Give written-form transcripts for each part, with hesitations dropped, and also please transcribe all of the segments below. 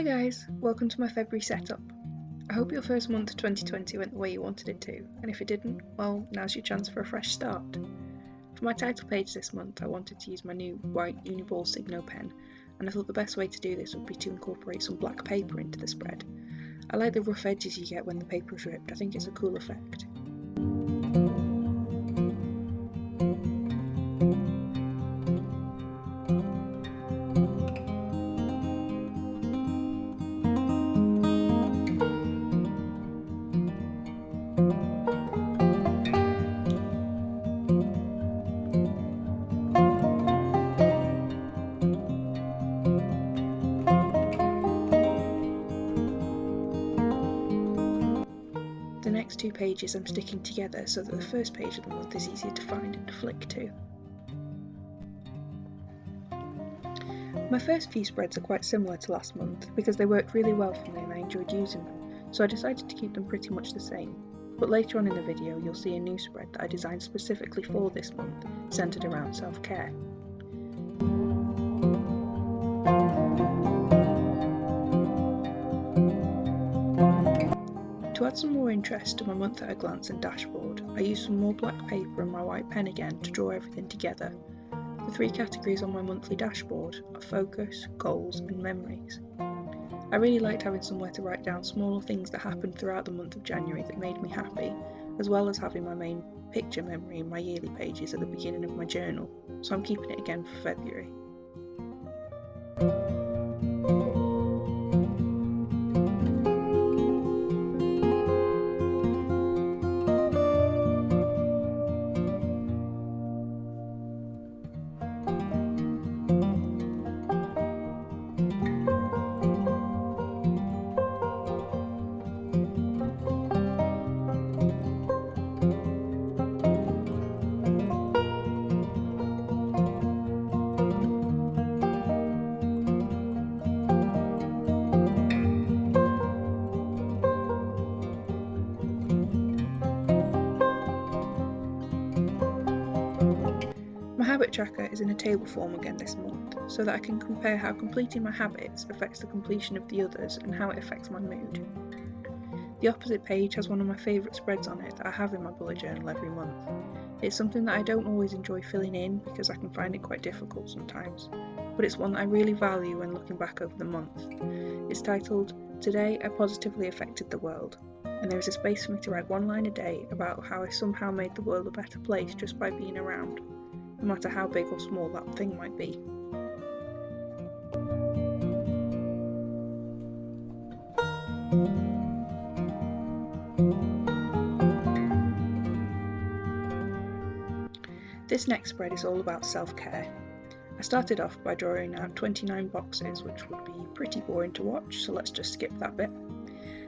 Hi guys, welcome to my February setup. I hope your first month of 2020 went the way you wanted it to, and if it didn't, well, now's your chance for a fresh start. For my title page this month, I wanted to use my new white Uniball Signo pen, and I thought the best way to do this would be to incorporate some black paper into the spread. I like the rough edges you get when the paper is ripped. I think it's a cool effect. The next two pages I'm sticking together so that the first page of the month is easier to find and to flick to. My first few spreads are quite similar to last month because they worked really well for me and I enjoyed using them, so I decided to keep them pretty much the same. But later on in the video you'll see a new spread that I designed specifically for this month, centred around self-care. To add some more interest to my month at a glance and dashboard, I used some more black paper and my white pen again to draw everything together. The three categories on my monthly dashboard are focus, goals and memories. I really liked having somewhere to write down smaller things that happened throughout the month of January that made me happy, as well as having my main picture memory in my yearly pages at the beginning of my journal, so I'm keeping it again for February. My habit tracker is in a table form again this month, so that I can compare how completing my habits affects the completion of the others and how it affects my mood. The opposite page has one of my favourite spreads on it that I have in my bullet journal every month. It's something that I don't always enjoy filling in because I can find it quite difficult sometimes, but it's one that I really value when looking back over the month. It's titled, "Today I Positively Affected the World," and there is a space for me to write one line a day about how I somehow made the world a better place just by being around, no matter how big or small that thing might be. This next spread is all about self-care. I started off by drawing out 29 boxes, which would be pretty boring to watch, so let's just skip that bit.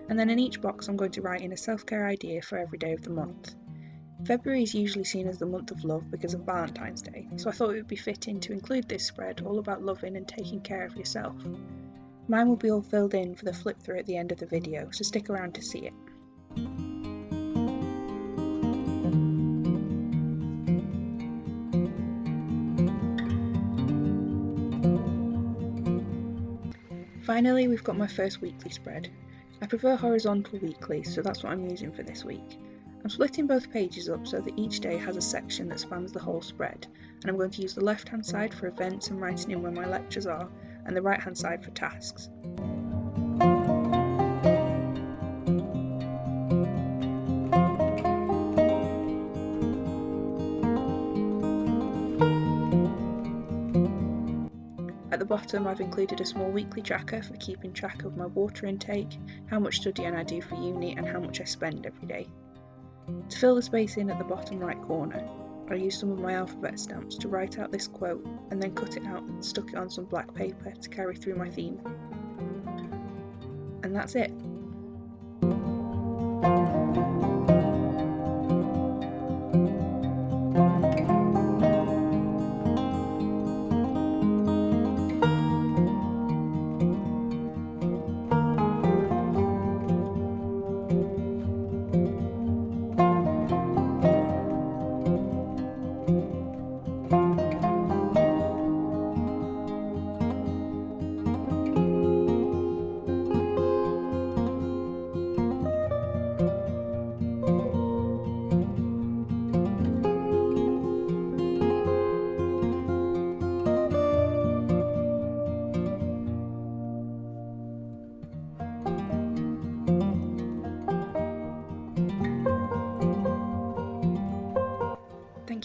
And then in each box I'm going to write in a self-care idea for every day of the month. February is usually seen as the month of love because of Valentine's Day, so I thought it would be fitting to include this spread all about loving and taking care of yourself. Mine will be all filled in for the flip through at the end of the video, so stick around to see it. Finally, we've got my first weekly spread. I prefer horizontal weeklies, so that's what I'm using for this week. I'm splitting both pages up so that each day has a section that spans the whole spread, and I'm going to use the left hand side for events and writing in where my lectures are, and the right hand side for tasks. At the bottom I've included a small weekly tracker for keeping track of my water intake, how much studying I do for uni and how much I spend every day. To fill the space in at the bottom right corner, I used some of my alphabet stamps to write out this quote and then cut it out and stuck it on some black paper to carry through my theme. And that's it.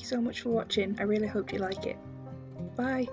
so much for watching, I really hope you like it. Bye!